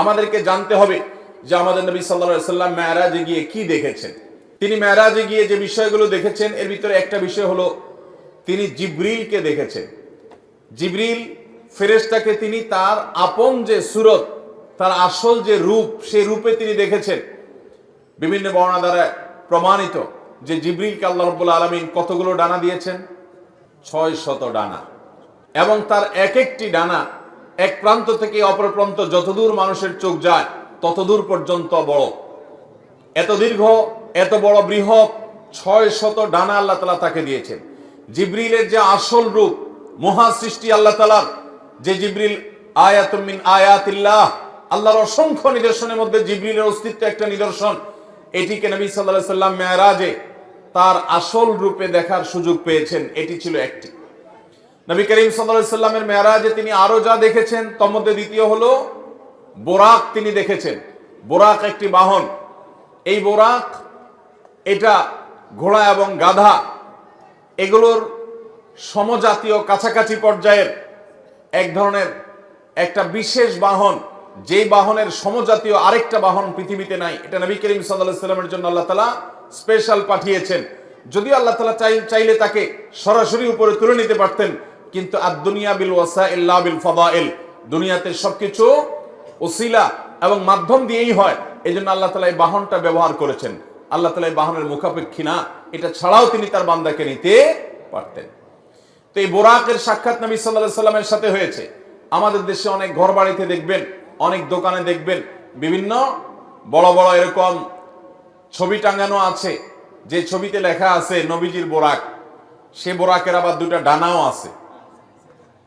আমাদেরকে জানতে হবে যে আমাদের নবী সাল্লাল্লাহু আলাইহি ওয়াসাল্লাম মেরাজে গিয়ে কি দেখেছেন। তিনি মেরাজে গিয়ে যে বিষয়গুলো দেখেছেন এর ভিতরে একটা বিষয় হলো তিনি জিবরিলকে দেখেছেন। জিবরিল ফেরেশতাকে তিনি তার আপন যে সুরত, তার আসল যে রূপ, সেই রূপে তিনি দেখেছেন। বিভিন্ন বর্ণনা দ্বারা প্রমাণিত যে জিবরিলকে আল্লাহ রাব্বুল আলামিন কতগুলো ডানা দিয়েছেন? 600 ডানা। এবং তার এক একটি ডানা এক প্রান্ত থেকে অপর প্রান্ত যতদূর মানুষের চোখ যায় ততদূর পর্যন্ত বড়। এত দীর্ঘ, এত বড় বৃহৎ 600 ডানা আল্লাহ তাআলা তাকে দিয়েছেন। জিবরিলের যে আসল রূপ, মহা সৃষ্টি আল্লাহ তাআলার, যে জিবরিল আয়াতুম মিন আয়াতিল্লাহ, আল্লাহর অসংখ্য নিদর্শনের মধ্যে জিবরিলের অস্তিত্ব একটা নিদর্শন। এটিকে নবী সাল্লাল্লাহু আলাইহি সাল্লাম মেরাজে তার আসল রূপে দেখার সুযোগ পেয়েছেন। এটি ছিল একটি। নবী করিম সাল্লাল্লাহু আলাইহি সাল্লামের মেরাজে তিনি আরো যা দেখেছেন তার মধ্যে দ্বিতীয় হলো বোরাক তিনি দেখেছেন। বোরাক একটি বাহন। এই বোরাক এটা ঘোড়া এবং গাধা এগুলোর সমজাতীয় কাছাকাছি পর্যায়ের এক ধরনের একটা বিশেষ বাহন, যেই বাহনের সমজাতীয় আরেকটা বাহন পৃথিবীতে নাই। এটা নবী করিম সাল্লাল্লাহু আলাইহি সাল্লামের জন্য আল্লাহ তাআলা স্পেশাল পাঠিয়েছেন। যদিও আল্লাহ তাআলা চাইলে তাকে সরাসরি উপরে তুলে নিতে পারতেন, কিন্তু আদ-দুনিয়া বিল ওয়াসাইল লা বিল ফাদাইল, দুনিয়াতে সবকিছু ওসিলা এবং মাধ্যম দিয়েই হয়। এইজন্য আল্লাহ তাআলা এই বাহনটা ব্যবহার করেছেন। আল্লাহ তাআলা এই বাহনের মুখাপেক্ষী না, এটা ছাড়াও তিনি তার বান্দাকে নিতে পারতেন। তো এই বোরাকের সাক্ষাৎ নবী সাল্লাল্লাহু আলাইহি সাল্লামের সাথে হয়েছে। আমাদের দেশে অনেক ঘর বাড়িতে দেখবেন, অনেক দোকানে দেখবেন বিভিন্ন বড় বড় এরকম ছবি টাঙানো আছে, যে ছবিতে লেখা আছে নবীজির বোরাক। সে বোরাকের আবার দুটা ডানাও আছে,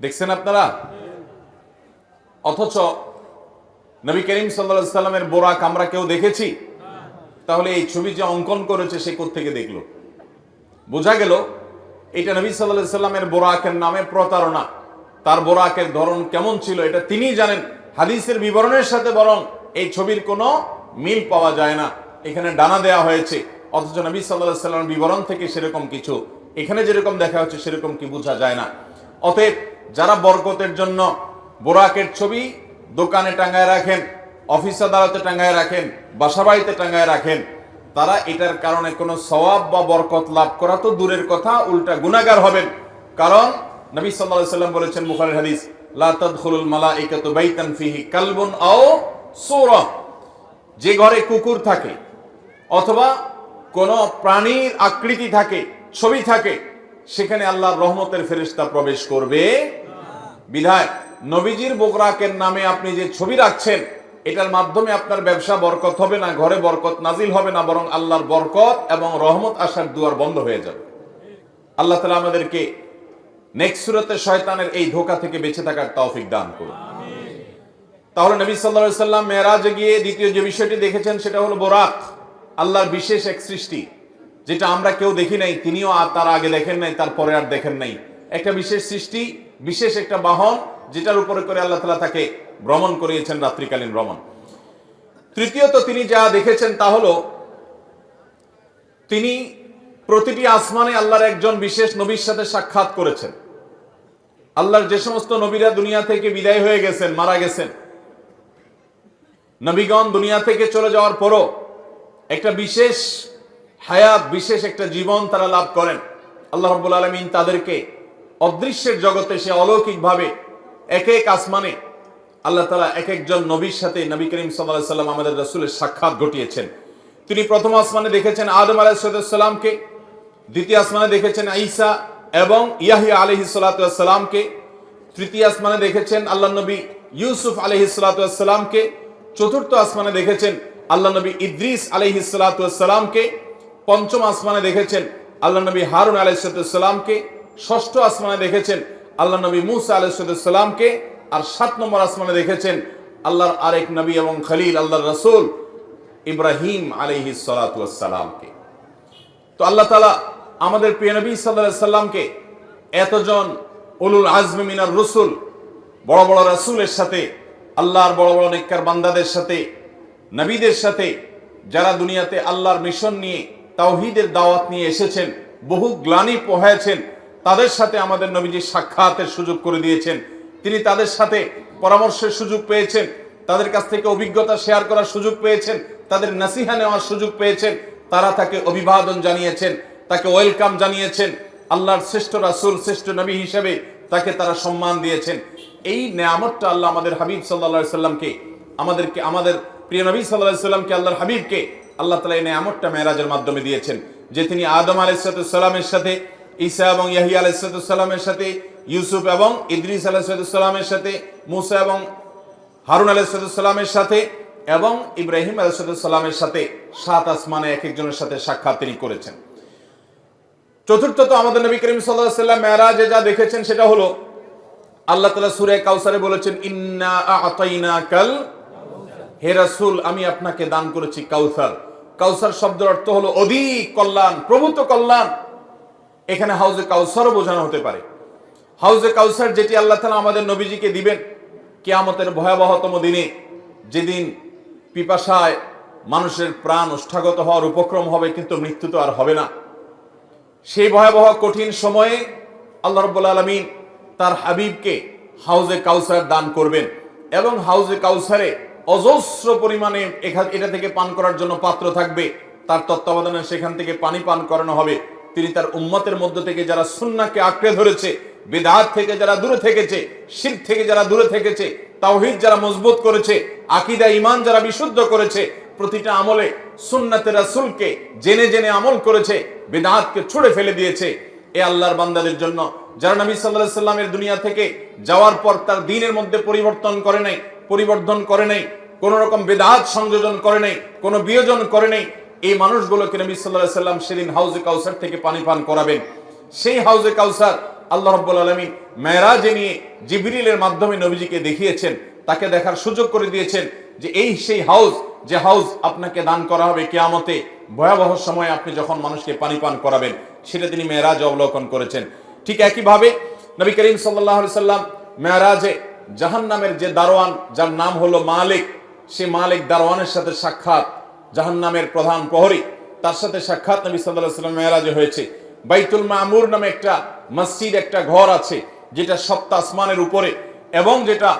দেখছেন আপনারা? অথচ নবী করিম সাল্লাল্লাহু আলাইহি সাল্লামের বোরাক আমরা কেউ দেখেছি? তাহলে এই ছবি যে অঙ্কন করেছে সে কোত্থেকে দেখলো? বোঝা গেল এটা নবী সাল্লাল্লাহু আলাইহি সাল্লামের বোরাকের নামে প্রতারণা। তার বোরাকের ধরন কেমন ছিল এটা তিনিই জানেন। হাদিসের বিবরণের সাথে বরং এই ছবির কোনো মিল পাওয়া যায় না। এখানে ডানা দেয়া হয়েছে, অথচ নবী সাল্লাল্লাহু আলাইহি সাল্লামের বিবরণ থেকে সেরকম কিছু, এখানে যেরকম দেখা হচ্ছে সেরকম কি বোঝা যায় না। অতএব যারা বরকতের জন্য বোরাকের ছবি দোকানে টাঙায় রাখেন, অফিস আদালতে টাঙায় রাখেন, বাসাবাড়িতে টাঙায় রাখেন, তারা এটার কারণে কোনো সওয়াব বা বরকত লাভ করা তো দূরের কথা, উল্টা গুনাহগার হবেন। কারণ নবী সাল্লাল্লাহু আলাইহি সাল্লাম বলেছেন বুখারীর হাদিস, লা তাদখুলুল মালাইকাতু বাইতান ফিহি কালবুন আও সূরা, যে ঘরে কুকুর থাকে অথবা কোন প্রাণীর আকৃতি থাকে, ছবি থাকে, সেখানে আল্লাহর রহমতের ফেরেশতা প্রবেশ করবে। বিধায় নবীজির বোরাকের নামে আপনি যে ছবি রাখছেন, এটার মাধ্যমে আপনার ব্যবসা বরকত হবে না, ঘরে বরকত নাজিল হবে না, বরং আল্লাহর বরকত এবং রহমত আসার দুয়ার বন্ধ হয়ে যাবে। আল্লাহ তাআলা আমাদেরকে নেক্সট সূরাতে শয়তানের এই ধোঁকা থেকে বেঁচে থাকার তৌফিক দান করুন। তাহলে নবী সাল্লাল্লাহু আলাইহি সাল্লাম মেরাজে গিয়ে দ্বিতীয় যে বিষয়টি দেখেছেন সেটা হলো বোরাক, আল্লাহর বিশেষ এক সৃষ্টি, যেটা আমরা কেউ দেখি নাই, তিনিও আর তার আগে দেখেন নাই, তারপরে আর দেখেন নাই। একটা বিশেষ সৃষ্টি, বিশেষ একটা বাহন, যেটার উপরে করে আল্লাহ তাআলা তাকে ভ্রমণ করিয়েছেন, রাত্রিকালীন ভ্রমণ। তৃতীয়ত তিনি যা দেখেছেন তা হলো তিনি প্রতিটি আসমানে আল্লাহর একজন বিশেষ নবীর সাথে সাক্ষাৎ করেছেন। আল্লাহর যে সমস্ত নবীরা দুনিয়া থেকে বিদায় হয়ে গেছেন, মারা গেছেন, নবীগণ দুনিয়া থেকে চলে যাওয়ার পরও একটা বিশেষ হায়াত, বিশেষ একটা জীবন তারা লাভ করেন। আল্লাহ রাব্বুল আলামিন তাদেরকে অদৃশ্যের জগতে সে অলৌকিকভাবে এক এক আসমানে আল্লাহ তাআলা এক একজন নবীর সাথে নবী করিম সাল্লাল্লাহু আলাইহি সাল্লাম আমাদের রাসূলের সাক্ষাৎ ঘটিয়েছেন। তিনি প্রথম আসমানে দেখেছেন আদম আলাইহিস সালামকে, দ্বিতীয় আসমানে দেখেছেন ঈসা এবং ইয়াহইয়া আলাইহিস সালামকে, তৃতীয় আসমানে দেখেছেন আল্লাহ নবী ইউসুফ আলাইহিস সালামকে, চতুর্থ আসমানে দেখেছেন আল্লাহ নবী ইদ্রিস আলাইহিস সালামকে, পঞ্চম আসমানে দেখেছেন আল্লাহ নবী হারুন আলাইহিস সালামকে, ষষ্ঠ আসমানে দেখেছেন আল্লাহ নবী মুসা আলাইহিস সালামকে, আর 7 নম্বর আসমানে দেখেছেন আল্লাহর আরেক নবী এবং খলিল আল্লাহর রাসূল ইব্রাহিম আলাইহিস সালামকে। তো আল্লাহ তাআলা আমাদের প্রিয় নবী সাল্লাল্লাহু আলাইহি সাল্লামকে এতজন উলুল আজমি মিনার রাসূল, বড় বড় রাসূলের সাথে, আল্লাহর বড় বড় নেককার বান্দাদের সাথে, নবীদের সাথে, যারা দুনিয়াতে আল্লাহর মিশন নিয়ে, তাওহীদের দাওয়াত নিয়ে এসেছেন, বহু গ্লানি পোহায়েছেন, তাদের সাথে আমাদের নবীজি সাক্ষাতের সুযোগ করে দিয়েছেন। তিনি তাদের সাথে পরামর্শের সুযোগ পেয়েছেন, তাদের কাছ থেকে অভিজ্ঞতা শেয়ার করার সুযোগ পেয়েছেন, তাদের নাসিহা নেওয়ার সুযোগ পেয়েছেন, তারা তাকে অভিবাদন জানিয়েছেন, তাকে ওয়েলকাম জানিয়েছেন, আল্লাহর শ্রেষ্ঠ রাসূল, শ্রেষ্ঠ নবী হিসেবে তাকে তারা সম্মান দিয়েছেন। এই নেয়ামতটা আল্লাহ আমাদের হাবিব সাল্লাল্লাহু আলাইহি সাল্লামকে, আমাদের প্রিয় নবী সাল্লাল্লাহু আলাইহি সাল্লামকে, আল্লাহর হাবিবকে আল্লাহ তাআলা এই নেয়ামতটা মেরাজের মাধ্যমে দিয়েছেন, যে তিনি আদম আলাইহিস সালামের সাথে, ঈসা এবং ইয়াহিয়া আলাইহিস সালামের সাথে, ইউসুফ এবং ইদ্রিস আলাইহিস সালামের সাথে, মুসা এবং হারুন আলাইহিস সালামের সাথে এবং ইব্রাহিম আলাইহিস সালামের সাথে 7 আসমানে এক একজনের সাথে সাক্ষাৎ তিনি করেছেন। চতুর্থত আমাদের নবী করিম সাল্লাল্লাহু আলাইহি সাল্লাম মেরাজে যা দেখেছেন সেটা হলো আল্লাহ তাআলা সূরা কাউসারে বলেছেন, ইন্না আ'তাইনাকাল, হে রাসূল আমি আপনাকে দান করেছি কাউসার। কাউসার শব্দের অর্থ হলো অধিক কল্যাণ, প্রভূত কল্যাণ। এখানে হাউজে কাউসারও বোঝানো হতে পারে। হাউজে কাউসার যেটি আল্লাহ তাআলা আমাদের নবীজিকে দিবেন কিয়ামতের ভয়াবহতম দিনে, যেদিন পিপাসায় মানুষের প্রাণ ওষ্ঠাগত হওয়ার উপক্রম হবে, কিন্তু মৃত্যু তো আর হবে না। সেই ভয়াবহ কঠিন সময়ে আল্লাহ রাব্বুল আলামিন তার হাবিবকে হাউজে কাউসার দান করবেন এবং হাউজে কাউসারে অজস্র পরিমাণে এটা থেকে পান করার জন্য পাত্র থাকবে, তার তত্ত্বাবধানে সেখান থেকে পানি পান করানো হবে। তিনি তার উম্মতের মধ্য থেকে যারা সুন্নাহকে আঁকড়ে ধরেছে, বিদআত থেকে যারা দূরে থেকেছে, শিরক থেকে যারা দূরে থেকেছে, তাওহীদ যারা মজবুত করেছে, আকীদা ঈমান যারা বিশুদ্ধ করেছে, প্রতিটা আমলে সুন্নাতে রাসূলকে জেনে জেনে আমল করেছে, বিদআতকে ছুঁড়ে ফেলে দিয়েছে, এ আল্লাহর বান্দাদের জন্য যারা নবী সাল্লাল্লাহু আলাইহি সাল্লামের দুনিয়া থেকে যাওয়ার পর তার দ্বীনের মধ্যে পরিবর্তন করে নাই, কোন রকম বিদআত সংযোজন করে নাই, কোন বিয়োজন করে নাই, এই মানুষগুলোকে নবী সাল্লাল্লাহু আলাইহি সাল্লাম সেদিন হাউজে কাউসার থেকে পানি পান করাবেন। সেই হাউজে কাউসার আল্লাহ রাব্বুল আলামিন মেরাজে নিয়ে জিবরিলের মাধ্যমে নবীজিকে দেখিয়েছেন, তাকে দেখার সুযোগ করে দিয়েছেন যে এই সেই হাউজ, যে হাউজ আপনাকে দান করা হবে কিয়ামতে ভয়াবহ সময়ে আপনি যখন মানুষকে পানি পান করাবেন, সেটা তিনি মেরাজে অবলোকন করেছেন। ঠিক একইভাবে নবী করিম সাল্লাল্লাহু আলাইহি সাল্লাম মেরাজে জাহান্নামের যে দারোয়ান, যার নাম হলো মালিক, সে মালিক দারোয়ানের সাথে সাক্ষাৎ, জাহান্নামের প্রধান প্রহরী, তার সাথে সাক্ষাৎ নবী সাল্লাল্লাহু আলাইহি সাল্লাম মেরাজে হয়েছে। বাইতুল মামুর নামে একটা মসজিদ, একটা ঘর আছে যেটা 7 আসমানের উপরে, এবং যেটা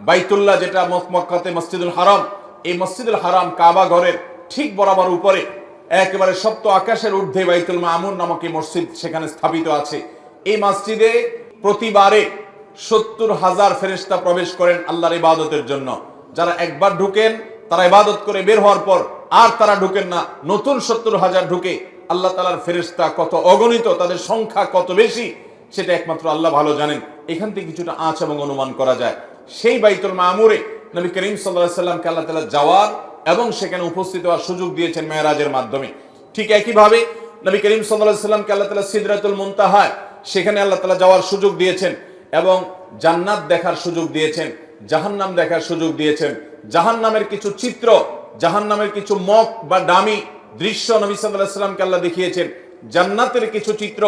বাইতুল্লাহ, যেটা মক্কাতে মসজিদুল হারাম, এই মসজিদুল হারাম কাবা ঘরের ঠিক বরাবর উপরে একেবারে 7 আকাশের ঊর্ধ্বে বাইতুল মামুর নামক এই মসজিদ সেখানে স্থাপিত আছে। এই মসজিদে প্রতিবারে 70,000 ফেরেশতা প্রবেশ করেন আল্লাহর ইবাদতের জন্য। যারা একবার ঢুকেন তারা ইবাদত করে বের হওয়ার পর আর তারা ঢুকেন না, নতুন 70,000 ঢুকে। আল্লাহ তাআলার ফেরেশতা কত অগণিত, তাদের সংখ্যা কত বেশি, সেটা একমাত্র আল্লাহ ভালো জানেন। এখান থেকে কিছুটা আঁচ এবং অনুমান করা যায়। সেই বাইতুল মামুরে নবী করিম সাল্লাল্লাহু আলাইহি সাল্লামকে আল্লাহ তাআলা যাওয়ার এবং সেখানে উপস্থিত হওয়ার সুযোগ দিয়েছেন মেরাজের মাধ্যমে। ঠিক একইভাবে নবী করিম সাল্লাল্লাহু আলাইহি সাল্লামকে আল্লাহ তাআলা সিদরাতুল মুনতাহা, সেখানে আল্লাহ তাআলা যাওয়ার সুযোগ দিয়েছেন এবং জান্নাত দেখার সুযোগ দিয়েছেন, জাহান্নাম দেখার সুযোগ দিয়েছেন। জাহান্নামের কিছু চিত্র, জাহান্নামের কিছু মক বা ডামি দৃশ্য নবী সাল্লাল্লাহু আলাইহি সাল্লামকে আল্লাহ দেখিয়েছেন। জান্নাতের কিছু চিত্র,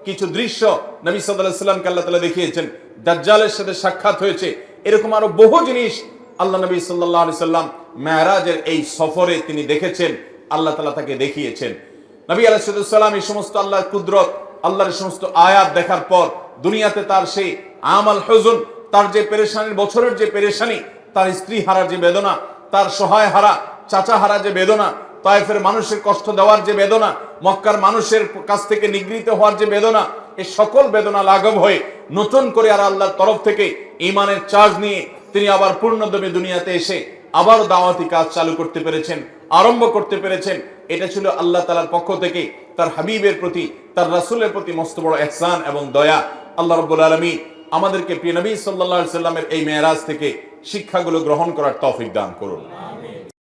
কিছু দৃশ্য নবী সাল্লাল্লাহু আলাইহি সাল্লামকে আল্লাহ তাআলা দেখিয়েছেন। দাজ্জালের সাথে সাক্ষাৎ হয়েছে। এরকম আরো বহু জিনিস আল্লাহ নবী সাল্লাল্লাহু আলাইহি সাল্লাম মেরাজের এই সফরে তিনি দেখেছেন, আল্লাহ তাআলা তাকে দেখিয়েছেন। নবী আলাইহিস সালাম এই সমস্ত আল্লাহর কুদরত, আল্লাহর সমস্ত আয়াত দেখার পর দুনিয়াতে তার সেই আমাল হুজুন, তার যে পেরেশানির বছরের যে পেরেশানি, তার স্ত্রী হারার যে বেদনা, তার সহায় হারা চাচা হারা যে বেদনা, তায়েফের মানুষের কষ্ট দেওয়ার যে বেদনা, মক্কার মানুষের কাছ থেকে নিগৃহীত হওয়ার যে বেদনা, এই সকল বেদনা লাঘব হয়ে নতুন করে আর আল্লাহর তরফ থেকে ঈমানের চার্জ নিয়ে তিনি আবার পূর্ণদমে দুনিয়াতে এসে আবার দাওয়াতি কাজ চালু করতে পেরেছেন, আরম্ভ করতে পেরেছেন। এটা ছিল আল্লাহ তাআলার পক্ষ থেকে তার হাবিবের প্রতি, তার রাসূলের প্রতি মস্ত বড় ইহসান এবং দয়া। আল্লাহ রাব্বুল আলামিন আমাদেরকে প্রিয় নবী সাল্লাল্লাহু আলাইহি সাল্লামের এই মেরাজ থেকে শিক্ষাগুলো গ্রহণ করার তৌফিক দান করুন।